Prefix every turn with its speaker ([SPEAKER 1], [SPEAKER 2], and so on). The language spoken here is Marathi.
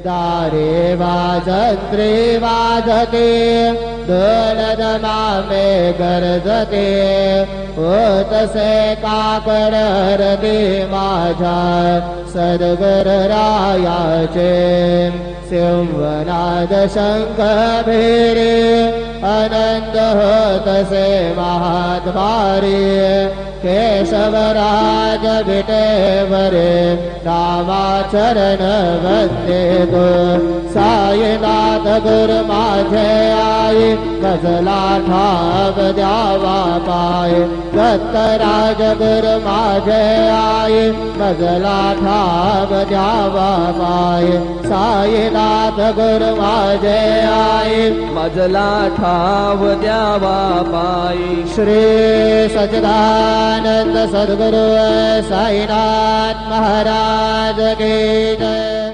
[SPEAKER 1] दारे वाजंत्रे वाजते दलदमामे गरजते तसे काकड हरते माझ्या सद्गुरुरायाचे सिंहनाद शंख भेरे आनंद होतसे महाद्वारी केशवराज विटेवरे नामाचरण वंदे तो साईनाथ गुरु माझे आई गजला ठाव द्यावा पाय दत्तराज गुरु माझे आई गजला ठाव द्यावा पाय साईनाथ गुरु माझे आई
[SPEAKER 2] मजला ठाव द्यावा पायी
[SPEAKER 1] श्री सच्चिदानंद सद्गुरु साईनाथ महाराज की जय।